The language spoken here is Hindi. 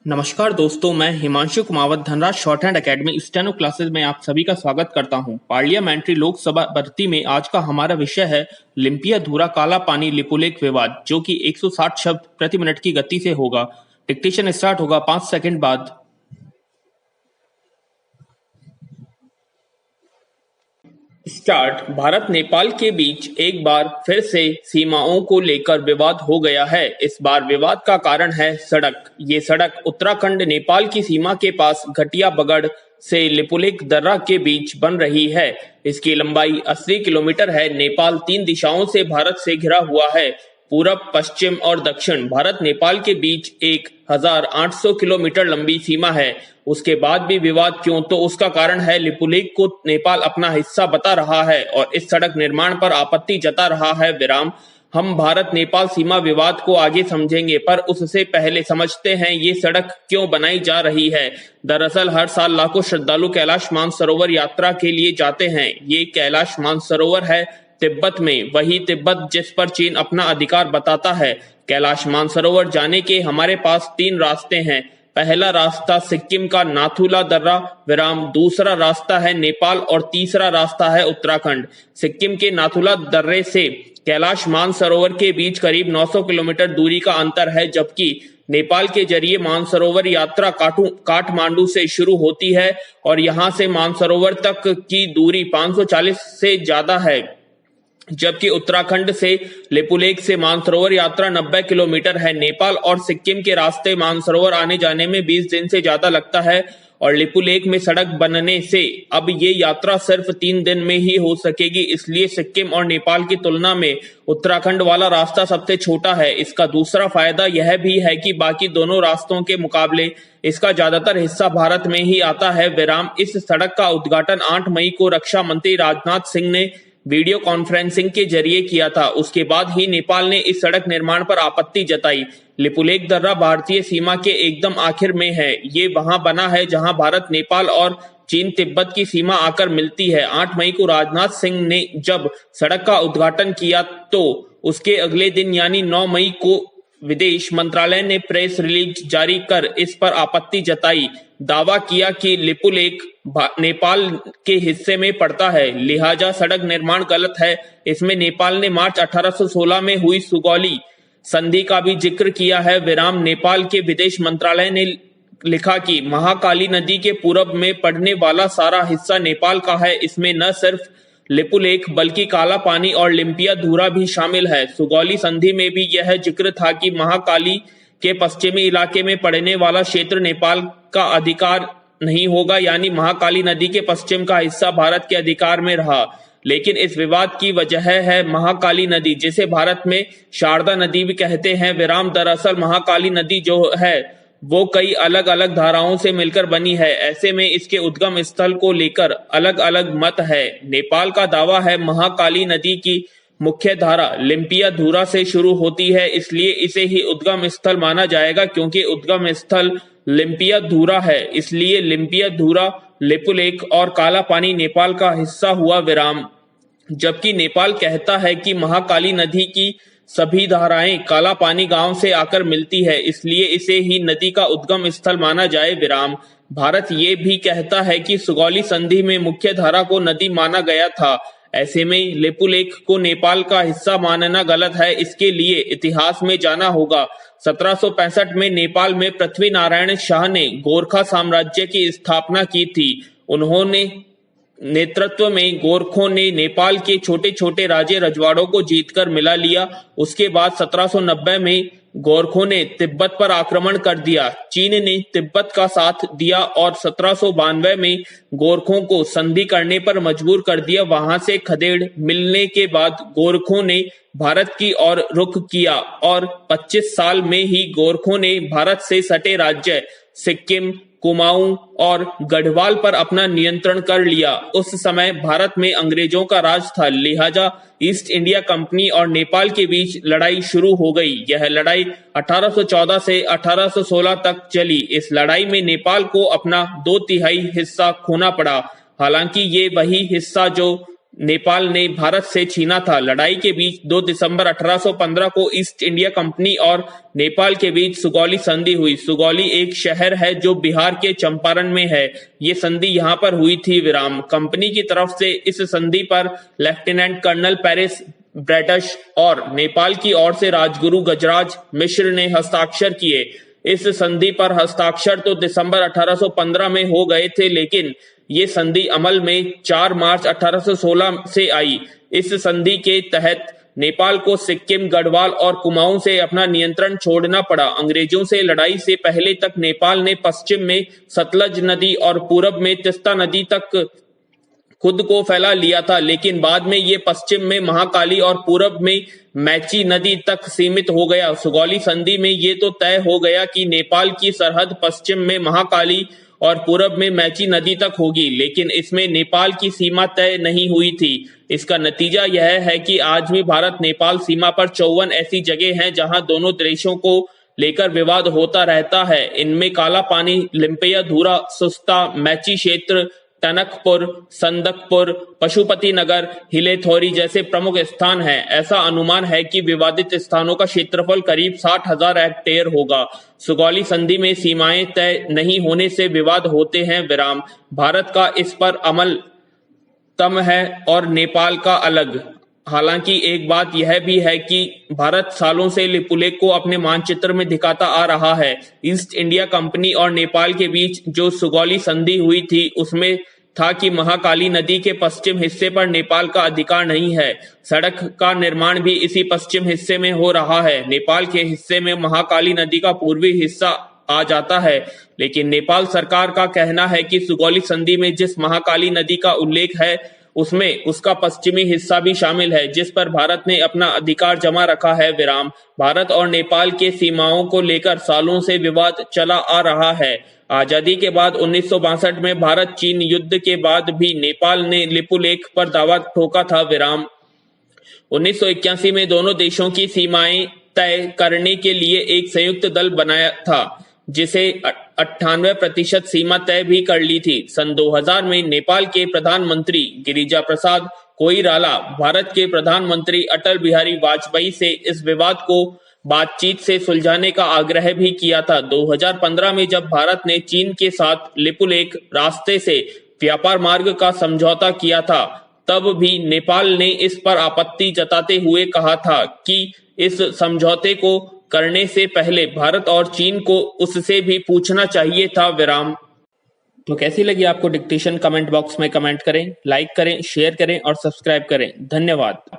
नमस्कार दोस्तों, मैं Himanshu Kumawat Dhanraj short hand academy steno classes में आप सभी का स्वागत करता हूं। पार्लियामेंट्री लोकसभा भर्ती में आज का हमारा विषय है लिम्पिया धूरा काला पानी लिपुलेख विवाद, जो कि 160 शब्द प्रति मिनट की गति से होगा। डिक्टेशन स्टार्ट होगा 5 सेकंड बाद। स्टार्ट। भारत नेपाल के बीच एक बार फिर से सीमाओं को लेकर विवाद हो गया है। इस बार विवाद का कारण है सड़क। ये सड़क उत्तराखंड नेपाल की सीमा के पास घटिया बगड़ से लिपुलेख दर्रा के बीच बन रही है। इसकी लंबाई 80 किलोमीटर है। नेपाल 3 दिशाओं से भारत से घिरा हुआ है, पूरब, पश्चिम और दक्षिण। भारत नेपाल के बीच 1800 किलोमीटर लंबी सीमा है। उसके बाद भी विवाद क्यों? तो उसका कारण है लिपुलेख को नेपाल अपना हिस्सा बता रहा है और इस सड़क निर्माण पर आपत्ति जता रहा है। विराम। हम भारत नेपाल सीमा विवाद को आगे समझेंगे, पर उससे पहले समझते हैं ये सड़क क्यों बनाई जा रही है। दरअसल हर साल लाखों श्रद्धालु कैलाश मानसरोवर यात्रा के लिए जाते हैं। ये कैलाश मानसरोवर है तिब्बत में, वही तिब्बत जिस पर चीन अपना अधिकार बताता है। कैलाश मानसरोवर जाने के हमारे पास 3 रास्ते हैं। पहला रास्ता सिक्किम का नाथुला दर्रा, विराम। दूसरा रास्ता है नेपाल और तीसरा रास्ता है उत्तराखंड। सिक्किम के नाथुला दर्रे से कैलाश मानसरोवर के बीच करीब 900 किलोमीटर दूरी का अंतर है, जबकि नेपाल के जरिए मानसरोवर यात्रा काठमांडू से शुरू होती है और यहां से मानसरोवर तक की दूरी 540 से ज्यादा है, जबकि उत्तराखंड से लिपुलेख से मानसरोवर यात्रा 90 किलोमीटर है। नेपाल और सिक्किम के रास्ते मानसरोवर आने जाने में 20 दिन से ज्यादा लगता है और लिपुलेख में सड़क बनने से अब ये यात्रा सिर्फ 3 दिन में ही हो सकेगी। इसलिए सिक्किम और नेपाल की तुलना में उत्तराखंड वाला रास्ता सबसे छोटा है। इसका दूसरा फायदा यह भी है कि बाकी दोनों रास्तों के मुकाबले इसका ज्यादातर हिस्सा भारत में ही आता है। विराम। इस सड़क का उद्घाटन 8 मई को रक्षा मंत्री राजनाथ सिंह ने वीडियो कॉन्फ्रेंसिंग के जरिए किया था। उसके बाद ही नेपाल ने इस सड़क निर्माण पर आपत्ति जताई। लिपुलेख दर्रा भारतीय सीमा के एकदम आखिर में है। ये वहां बना है जहां भारत नेपाल और चीन तिब्बत की सीमा आकर मिलती है। 8 मई को राजनाथ सिंह ने जब सड़क का उद्घाटन किया तो उसके अगले दिन यानी 9 मई को विदेश मंत्रालय ने प्रेस रिलीज जारी कर इस पर आपत्ति जताई। दावा किया कि लिपुलेख नेपाल के हिस्से में पड़ता है, लिहाजा सड़क निर्माण गलत है। इसमें नेपाल ने मार्च 1816 में हुई सुगौली संधि का भी जिक्र किया है। विराम। नेपाल के विदेश मंत्रालय ने लिखा कि महाकाली नदी के पूरब में पड़ने वाला सारा हिस्सा नेपाल का है। इसमें न सिर्फ लिपुलेख बल्कि काला पानी और लिम्पिया धूरा भी शामिल है। सुगौली संधि में भी यह जिक्र था कि महाकाली के पश्चिमी इलाके में पड़ने वाला क्षेत्र नेपाल का अधिकार नहीं होगा, यानी महाकाली नदी के पश्चिम का हिस्सा भारत के अधिकार में रहा। लेकिन इस विवाद की वजह है महाकाली नदी, जिसे भारत में शारदा नदी भी कहते हैं। विराम। दरअसल महाकाली नदी जो है वो कई अलग अलग धाराओं से मिलकर बनी है। ऐसे में इसके उद्गम स्थल को लेकर अलग अलग मत है। नेपाल का दावा है महाकाली नदी की मुख्य धारा लिम्पिया धूरा से शुरू होती है, इसलिए इसे ही उद्गम स्थल माना जाएगा। क्योंकि उद्गम स्थल लिम्पिया धूरा है, इसलिए लिम्पिया धूरा, लिपुलेख और काला पानी नेपाल का हिस्सा हुआ। विराम। जबकि नेपाल कहता है कि महाकाली नदी की सभी धाराएं काला पानी गांव से आकर मिलती है, इसलिए इसे ही नदी का उद्गम स्थल माना जाए। विराम। भारत ये भी कहता है कि सुगौली संधि में मुख्य धारा को नदी माना गया था। ऐसे में लिपुलेख को नेपाल का हिस्सा मानना गलत है। इसके लिए इतिहास में जाना होगा। 1765 में नेपाल में पृथ्वी नारायण शाह ने गोरखा साम्राज्य की स्थापना की थी। उन्होंने नेतृत्व में गोरखों ने नेपाल के छोटे छोटे राज्य रजवाड़ों को जीतकर मिला लिया। उसके बाद 1790 में गोरखों ने तिब्बत पर आक्रमण कर दिया। चीन ने तिब्बत का साथ दिया और 1792 में गोरखों को संधि करने पर मजबूर कर दिया। वहां से खदेड़ मिलने के बाद गोरखों ने भारत की ओर रुख किया और 25 साल में ही गोरखों ने भारत से सटे राज्य सिक्किम, कुमाऊं और गढ़वाल पर अपना नियंत्रण कर लिया। उस समय भारत में अंग्रेजों का राज था, लिहाजा ईस्ट इंडिया कंपनी और नेपाल के बीच लड़ाई शुरू हो गई। यह लड़ाई 1814 से 1816 तक चली। इस लड़ाई में नेपाल को अपना 2/3 हिस्सा खोना पड़ा। हालांकि ये वही हिस्सा जो नेपाल ने भारत से छीना था। लड़ाई के बीच 2 दिसंबर 1815 को ईस्ट इंडिया कंपनी और नेपाल के बीच सुगौली संधि हुई। सुगौली एक शहर है जो बिहार के चंपारण में है। ये संधि यहाँ पर हुई थी। विराम। कंपनी की तरफ से इस संधि पर लेफ्टिनेंट कर्नल पेरिस ब्रैडश और नेपाल की ओर से राजगुरु गजराज मिश्र ने हस्ताक्षर किए। इस संधि पर हस्ताक्षर तो दिसंबर 1815 में हो गए थे, लेकिन ये संधि अमल में 4 मार्च 1816 से आई। इस संधि के तहत नेपाल को सिक्किम, गढ़वाल और कुमाऊं से अपना नियंत्रण छोड़ना पड़ा। अंग्रेजों से लड़ाई से पहले तक नेपाल ने पश्चिम में सतलज नदी और पूरब में तीस्ता नदी तक खुद को फैला लिया था, लेकिन बाद में ये पश्चिम में महाकाली और पूरब में मैची नदी तक सीमित हो गया। सुगौली संधि में ये तो तय हो गया कि नेपाल की सरहद पश्चिम में महाकाली और पूरब में मैची नदी तक होगी, लेकिन इसमें नेपाल की सीमा तय नहीं हुई थी। इसका नतीजा यह है कि आज भी भारत नेपाल सीमा पर 54 ऐसी जगह हैं जहां दोनों देशों को लेकर विवाद होता रहता है। इनमें काला पानी, लिम्पिया धूरा, सुस्ता, मैची क्षेत्र, टनकपुर, संदकपुर, पशुपति नगर, हिलेथौरी जैसे प्रमुख स्थान हैं। ऐसा अनुमान है कि विवादित स्थानों का क्षेत्रफल करीब 60,000 हेक्टेयर होगा। सुगौली संधि में सीमाएं तय नहीं होने से विवाद होते हैं। विराम। भारत का इस पर अमल तम है और नेपाल का अलग। हालांकि एक बात यह भी है कि भारत सालों से लिपुलेख को अपने मानचित्र में दिखाता आ रहा है। ईस्ट इंडिया कंपनी और नेपाल के बीच जो सुगौली संधि हुई थी उसमें था कि महाकाली नदी के पश्चिम हिस्से पर नेपाल का अधिकार नहीं है। सड़क का निर्माण भी इसी पश्चिम हिस्से में हो रहा है। नेपाल के हिस्से में महाकाली नदी का पूर्वी हिस्सा आ जाता है, लेकिन नेपाल सरकार का कहना है कि सुगौली संधि में जिस महाकाली नदी का उल्लेख है उसमें उसका पश्चिमी हिस्सा भी शामिल है, जिस पर भारत ने अपना अधिकार जमा रखा है। विराम। भारत और नेपाल के सीमाओं को लेकर सालों से विवाद चला आ रहा है। आजादी के बाद 1962 में भारत चीन युद्ध के बाद भी नेपाल ने लिपुलेख पर दावा ठोका था। विराम। 1981 में दोनों देशों की सीमाएं तय करने के लिए एक संयुक्त दल बनाया था, जिसे 98% सीमा तय भी कर ली थी। सन 2000 में नेपाल के प्रधानमंत्री गिरिजा प्रसाद कोइराला भारत के प्रधानमंत्री अटल बिहारी वाजपेयी से इस विवाद को बातचीत से सुलझाने का आग्रह भी किया था। 2015 में जब भारत ने चीन के साथ लिपुलेख रास्ते से व्यापार मार्ग का समझौता किया था, तब भी नेपाल ने इस पर आपत्ति जताते हुए कहा था कि इस समझौते को करने से पहले भारत और चीन को उससे भी पूछना चाहिए था। विराम। तो कैसी लगी आपको डिक्टेशन? कमेंट बॉक्स में कमेंट करें, लाइक करें, शेयर करें और सब्सक्राइब करें। धन्यवाद।